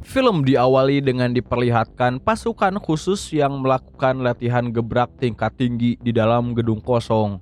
Film diawali dengan diperlihatkan pasukan khusus yang melakukan latihan gebrak tingkat tinggi di dalam gedung kosong.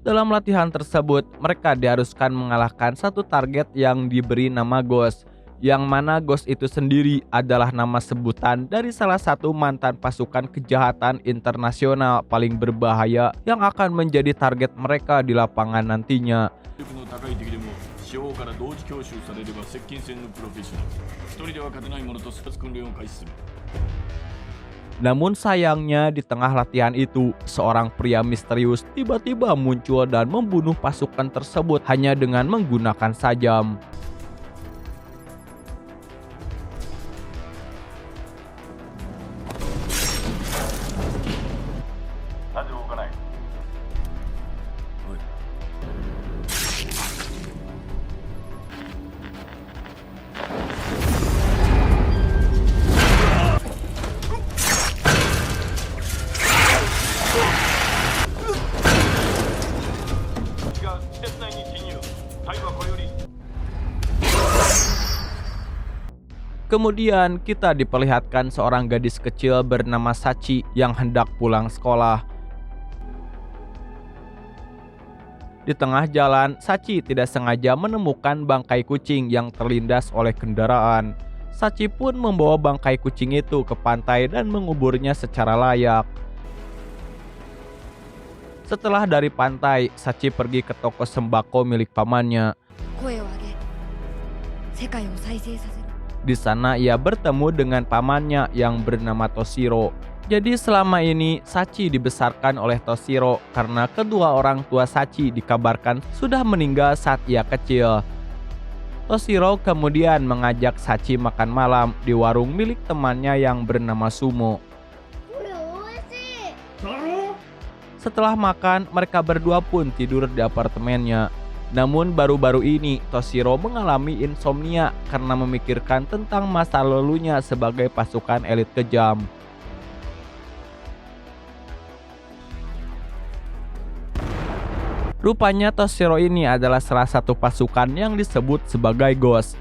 Dalam latihan tersebut, mereka diharuskan mengalahkan satu target yang diberi nama Ghost, yang mana Ghost itu sendiri adalah nama sebutan dari salah satu mantan pasukan kejahatan internasional paling berbahaya yang akan menjadi target mereka di lapangan nantinya. Namun sayangnya di tengah latihan itu, seorang pria misterius tiba-tiba muncul dan membunuh pasukan tersebut hanya dengan menggunakan sajam. Kemudian kita diperlihatkan seorang gadis kecil bernama Sachi yang hendak pulang sekolah. Di tengah jalan, Sachi tidak sengaja menemukan bangkai kucing yang terlindas oleh kendaraan. Sachi pun membawa bangkai kucing itu ke pantai dan menguburnya secara layak. Setelah dari pantai, Sachi pergi ke toko sembako milik pamannya. Di sana ia bertemu dengan pamannya yang bernama Toshiro. Jadi selama ini Sachi dibesarkan oleh Toshiro karena kedua orang tua Sachi dikabarkan sudah meninggal saat ia kecil. Toshiro kemudian mengajak Sachi makan malam di warung milik temannya yang bernama Sumo. Setelah makan, mereka berdua pun tidur di apartemennya. Namun baru-baru ini Toshiro mengalami insomnia karena memikirkan tentang masa lalunya sebagai pasukan elit kejam. Rupanya Toshiro ini adalah salah satu pasukan yang disebut sebagai Ghost.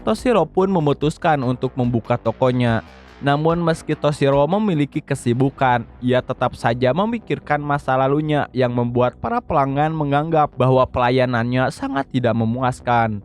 Toshiro pun memutuskan untuk membuka tokonya. Namun meski Toshiro memiliki kesibukan, ia tetap saja memikirkan masa lalunya yang membuat para pelanggan menganggap bahwa pelayanannya sangat tidak memuaskan.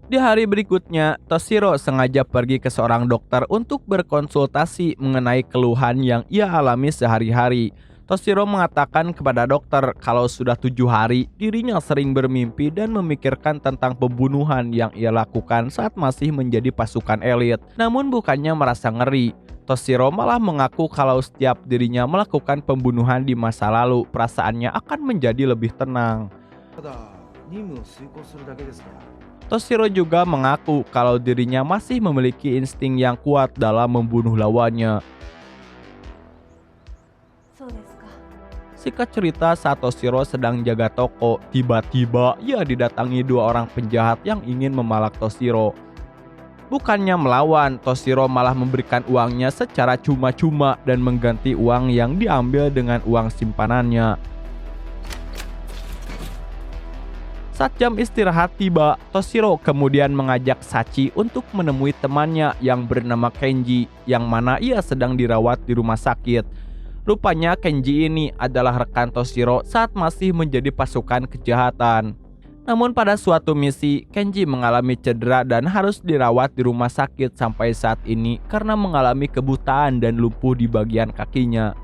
Di hari berikutnya, Toshiro sengaja pergi ke seorang dokter untuk berkonsultasi mengenai keluhan yang ia alami sehari-hari. Toshiro mengatakan kepada dokter kalau sudah 7 hari dirinya sering bermimpi dan memikirkan tentang pembunuhan yang ia lakukan saat masih menjadi pasukan elit. Namun bukannya merasa ngeri, Toshiro malah mengaku kalau setiap dirinya melakukan pembunuhan di masa lalu, perasaannya akan menjadi lebih tenang. Toshiro juga mengaku kalau dirinya masih memiliki insting yang kuat dalam membunuh lawannya. Singkat cerita, saat Toshiro sedang jaga toko, tiba-tiba ia didatangi dua orang penjahat yang ingin memalak Toshiro. Bukannya melawan, Toshiro malah memberikan uangnya secara cuma-cuma dan mengganti uang yang diambil dengan uang simpanannya. Saat jam istirahat tiba, Toshiro kemudian mengajak Sachi untuk menemui temannya yang bernama Kenji, yang mana ia sedang dirawat di rumah sakit. Rupanya Kenji ini adalah rekan Toshiro saat masih menjadi pasukan kejahatan. Namun pada suatu misi, Kenji mengalami cedera dan harus dirawat di rumah sakit sampai saat ini karena mengalami kebutaan dan lumpuh di bagian kakinya.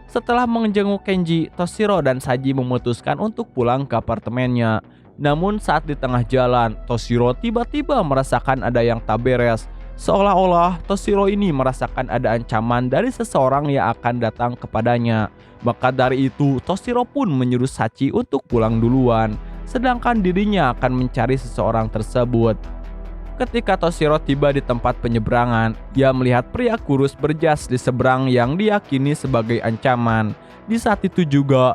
Setelah menjenguk Kenji, Toshiro dan Saji memutuskan untuk pulang ke apartemennya. Namun saat di tengah jalan, Toshiro tiba-tiba merasakan ada yang tak beres. Seolah-olah Toshiro ini merasakan ada ancaman dari seseorang yang akan datang kepadanya. Maka dari itu, Toshiro pun menyuruh Sachi untuk pulang duluan, sedangkan dirinya akan mencari seseorang tersebut. Ketika Toshiro tiba di tempat penyeberangan, ia melihat pria kurus berjas di seberang yang diyakini sebagai ancaman. Di saat itu juga,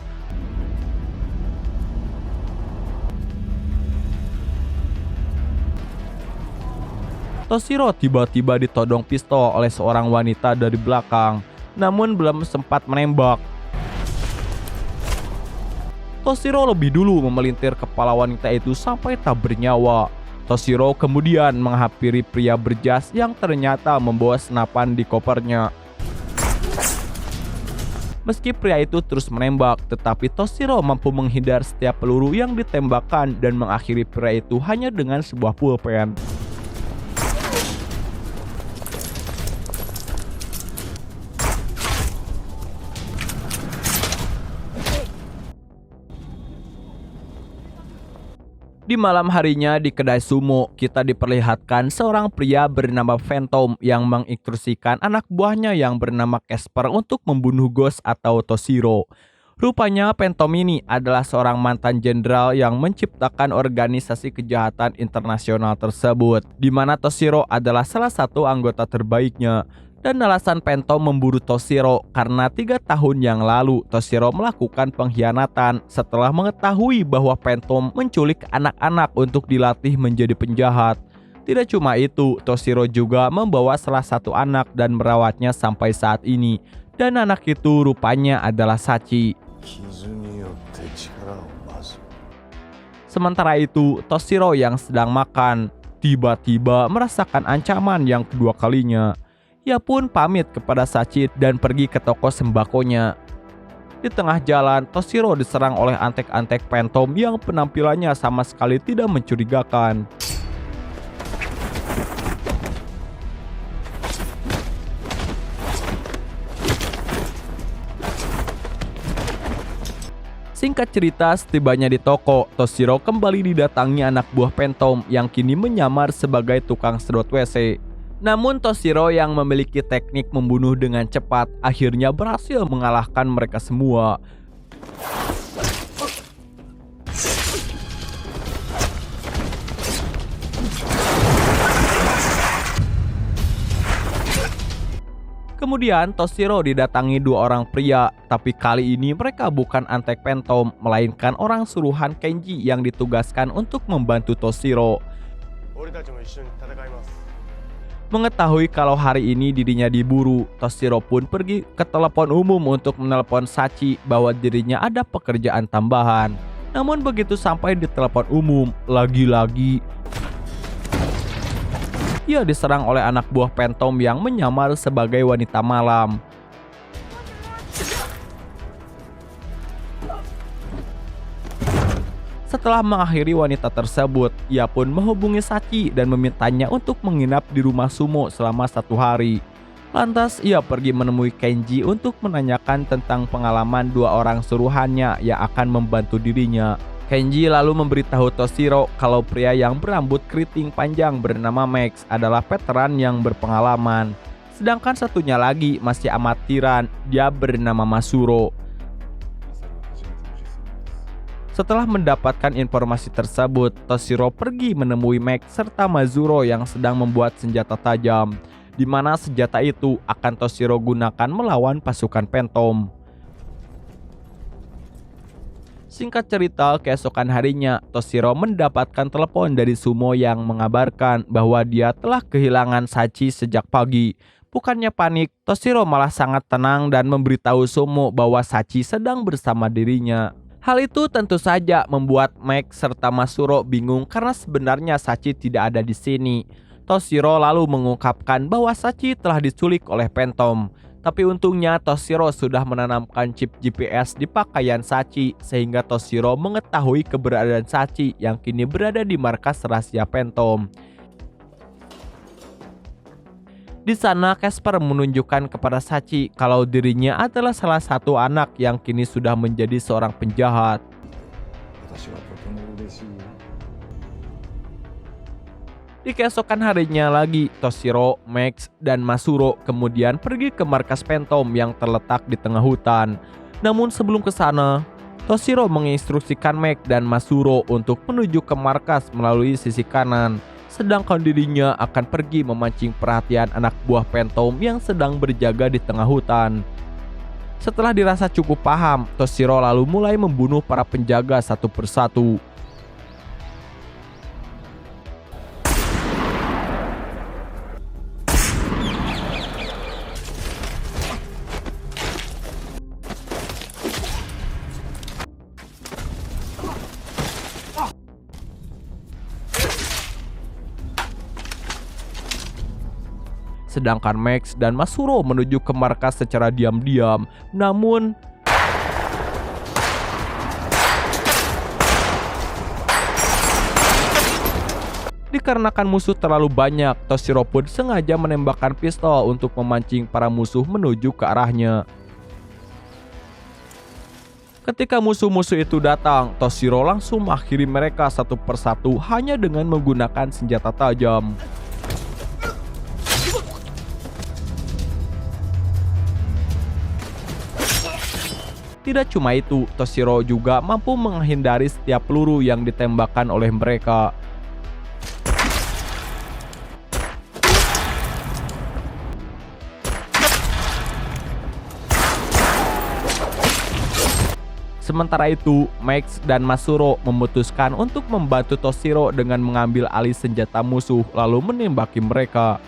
Toshiro tiba-tiba ditodong pistol oleh seorang wanita dari belakang, namun belum sempat menembak. Toshiro lebih dulu memelintir kepala wanita itu sampai tak bernyawa. Toshiro kemudian menghampiri pria berjas yang ternyata membawa senapan di kopernya. Meski pria itu terus menembak, tetapi Toshiro mampu menghindar setiap peluru yang ditembakkan dan mengakhiri pria itu hanya dengan sebuah pulpen. Di malam harinya di kedai sumo, kita diperlihatkan seorang pria bernama Phantom yang menginstruksikan anak buahnya yang bernama Casper untuk membunuh Ghost atau Toshiro. Rupanya Phantom ini adalah seorang mantan jenderal yang menciptakan organisasi kejahatan internasional tersebut, di mana Toshiro adalah salah satu anggota terbaiknya. Dan alasan Phantom memburu Toshiro karena 3 tahun yang lalu Toshiro melakukan pengkhianatan setelah mengetahui bahwa Phantom menculik anak-anak untuk dilatih menjadi penjahat. Tidak cuma itu, Toshiro juga membawa salah satu anak dan merawatnya sampai saat ini. Dan anak itu rupanya adalah Sachi. Sementara itu, Toshiro yang sedang makan tiba-tiba merasakan ancaman yang kedua kalinya. Ia pun pamit kepada Sachi dan pergi ke toko sembakonya. Di tengah jalan, Toshiro diserang oleh antek-antek Phantom yang penampilannya sama sekali tidak mencurigakan. Singkat cerita, setibanya di toko, Toshiro kembali didatangi anak buah Phantom yang kini menyamar sebagai tukang sedot WC. Namun Toshiro yang memiliki teknik membunuh dengan cepat akhirnya berhasil mengalahkan mereka semua. Kemudian Toshiro didatangi 2 orang pria, tapi kali ini mereka bukan antek Phantom, melainkan orang suruhan Kenji yang ditugaskan untuk membantu Toshiro. Mengetahui kalau hari ini dirinya diburu, Toshiro pun pergi ke telepon umum untuk menelpon Sachi bahwa dirinya ada pekerjaan tambahan. Namun begitu sampai di telepon umum, lagi-lagi ia diserang oleh anak buah Phantom yang menyamar sebagai wanita malam. Setelah mengakhiri wanita tersebut, ia pun menghubungi Sachi dan memintanya untuk menginap di rumah sumo selama 1 hari. Lantas ia pergi menemui Kenji untuk menanyakan tentang pengalaman 2 orang suruhannya yang akan membantu dirinya. Kenji lalu memberitahu Toshiro kalau pria yang berambut keriting panjang bernama Max adalah veteran yang berpengalaman. Sedangkan satunya lagi masih amatiran, dia bernama Masuro. Setelah mendapatkan informasi tersebut, Toshiro pergi menemui Max serta Mazuro yang sedang membuat senjata tajam, di mana senjata itu akan Toshiro gunakan melawan pasukan Phantom. Singkat cerita, keesokan harinya, Toshiro mendapatkan telepon dari Sumo yang mengabarkan bahwa dia telah kehilangan Sachi sejak pagi. Bukannya panik, Toshiro malah sangat tenang dan memberitahu Sumo bahwa Sachi sedang bersama dirinya. Hal itu tentu saja membuat Max serta Masuro bingung karena sebenarnya Sachi tidak ada di sini. Toshiro lalu mengungkapkan bahwa Sachi telah diculik oleh Phantom. Tapi untungnya Toshiro sudah menanamkan chip GPS di pakaian Sachi sehingga Toshiro mengetahui keberadaan Sachi yang kini berada di markas rahasia Phantom. Di sana Casper menunjukkan kepada Sachi kalau dirinya adalah salah satu anak yang kini sudah menjadi seorang penjahat. Di keesokan harinya lagi, Toshiro, Max, dan Masuro kemudian pergi ke markas Phantom yang terletak di tengah hutan. Namun sebelum ke sana, Toshiro menginstruksikan Max dan Masuro untuk menuju ke markas melalui sisi kanan. Sedangkan dirinya akan pergi memancing perhatian anak buah Phantom yang sedang berjaga di tengah hutan. Setelah dirasa cukup paham, Toshiro lalu mulai membunuh para penjaga satu persatu. sedangkan Max dan Masuro menuju ke markas secara diam-diam. Namun dikarenakan musuh terlalu banyak, Toshiro pun sengaja menembakkan pistol untuk memancing para musuh menuju ke arahnya. Ketika musuh-musuh itu datang, Toshiro langsung mengakhiri mereka satu persatu hanya dengan menggunakan senjata tajam. Tidak cuma itu, Toshiro juga mampu menghindari setiap peluru yang ditembakkan oleh mereka. Sementara itu, Max dan Masuro memutuskan untuk membantu Toshiro dengan mengambil alih senjata musuh lalu menembaki mereka.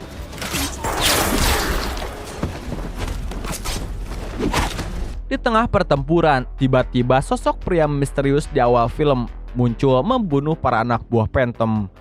Di tengah pertempuran, tiba-tiba sosok pria misterius di awal film muncul membunuh para anak buah Phantom.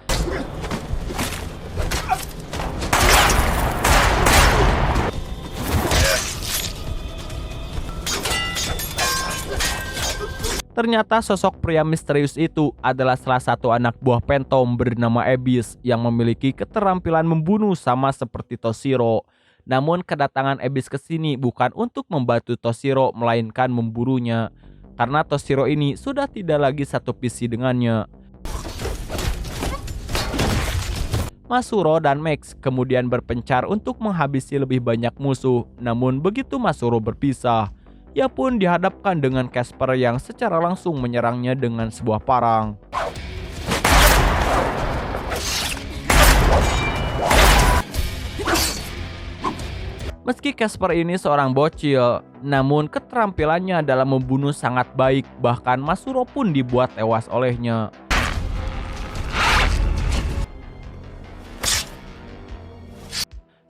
Ternyata sosok pria misterius itu adalah salah satu anak buah Phantom bernama Abyss yang memiliki keterampilan membunuh sama seperti Toshiro. Namun kedatangan Abyss ke sini bukan untuk membantu Toshiro melainkan memburunya, karena Toshiro ini sudah tidak lagi satu visi dengannya. Masuro dan Max kemudian berpencar untuk menghabisi lebih banyak musuh, namun begitu Masuro berpisah, ia pun dihadapkan dengan Casper yang secara langsung menyerangnya dengan sebuah parang. Meski Casper ini seorang bocil, namun keterampilannya dalam membunuh sangat baik, bahkan Masuro pun dibuat tewas olehnya.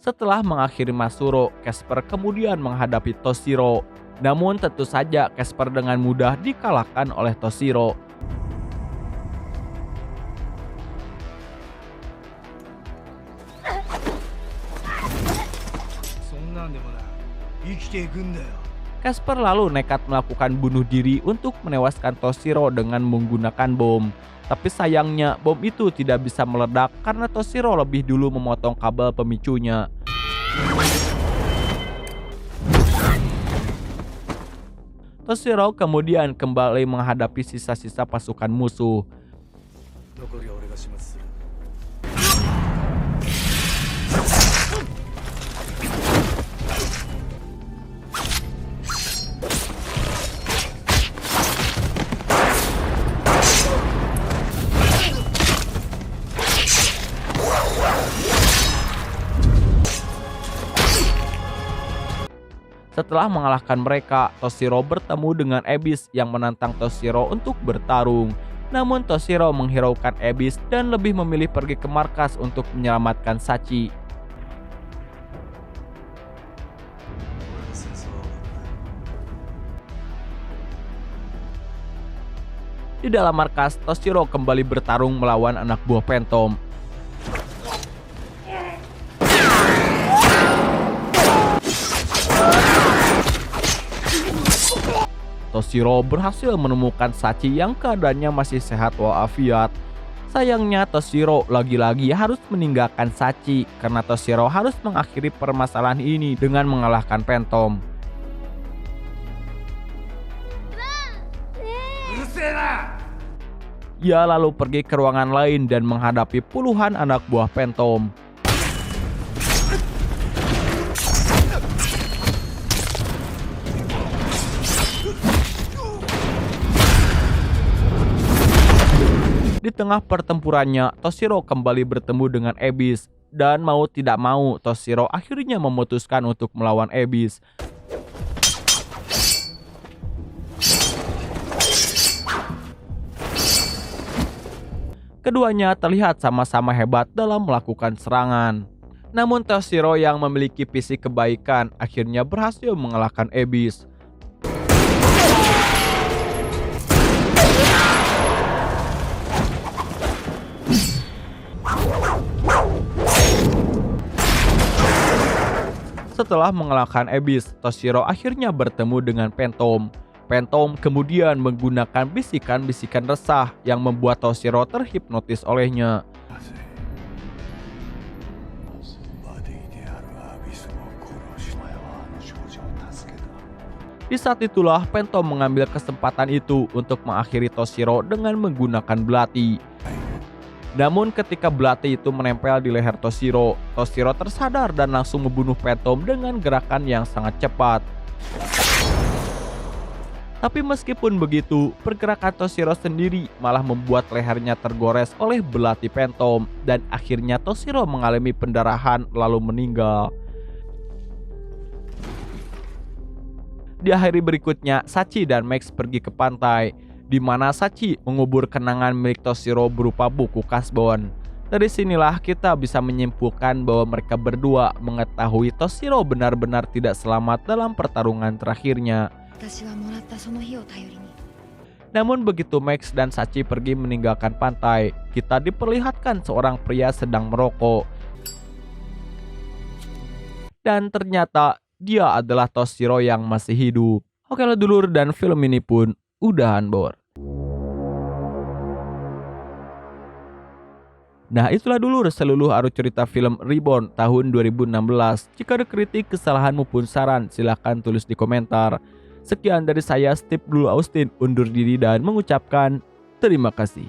Setelah mengakhiri Masuro, Casper kemudian menghadapi Toshiro. Namun tentu saja Casper dengan mudah dikalahkan oleh Toshiro. Casper lalu nekat melakukan bunuh diri untuk menewaskan Toshiro dengan menggunakan bom. Tapi sayangnya bom itu tidak bisa meledak karena Toshiro lebih dulu memotong kabel pemicunya. Toshiro kemudian kembali menghadapi sisa-sisa pasukan musuh. Setelah mengalahkan mereka, Toshiro bertemu dengan Abyss yang menantang Toshiro untuk bertarung. Namun Toshiro menghiraukan Abyss dan lebih memilih pergi ke markas untuk menyelamatkan Sachi. Di dalam markas, Toshiro kembali bertarung melawan anak buah Phantom. Toshiro berhasil menemukan Sachi yang keadaannya masih sehat walafiat. Sayangnya Toshiro lagi-lagi harus meninggalkan Sachi karena Toshiro harus mengakhiri permasalahan ini dengan mengalahkan Phantom. Ia lalu pergi ke ruangan lain dan menghadapi puluhan anak buah Phantom. Di tengah pertempurannya, Toshiro kembali bertemu dengan Abyss. Dan mau tidak mau, Toshiro akhirnya memutuskan untuk melawan Abyss. Keduanya terlihat sama-sama hebat dalam melakukan serangan. Namun Toshiro yang memiliki visi kebaikan akhirnya berhasil mengalahkan Abyss. Setelah mengalahkan Abyss, Toshiro akhirnya bertemu dengan Phantom. Phantom kemudian menggunakan bisikan-bisikan resah yang membuat Toshiro terhipnotis olehnya. Di saat itulah Phantom mengambil kesempatan itu untuk mengakhiri Toshiro dengan menggunakan belati. Namun ketika belati itu menempel di leher Toshiro, Toshiro tersadar dan langsung membunuh Phantom dengan gerakan yang sangat cepat. Tapi meskipun begitu, pergerakan Toshiro sendiri malah membuat lehernya tergores oleh belati Phantom dan akhirnya Toshiro mengalami pendarahan lalu meninggal. Di hari berikutnya, Sachi dan Max pergi ke pantai, di mana Sachi mengubur kenangan milik Toshiro berupa buku kasbon. Dari sinilah kita bisa menyimpulkan bahwa mereka berdua mengetahui Toshiro benar-benar tidak selamat dalam pertarungan terakhirnya. Namun begitu Max dan Sachi pergi meninggalkan pantai, kita diperlihatkan seorang pria sedang merokok. Dan ternyata dia adalah Toshiro yang masih hidup. Oke lah dulur, dan film ini pun udahan bor. Nah itulah dulur seluruh arus cerita film Reborn tahun 2016. Jika ada kritik, kesalahan maupun saran, silahkan tulis di komentar. Sekian dari saya, Steve Blue Austin, undur diri dan mengucapkan terima kasih.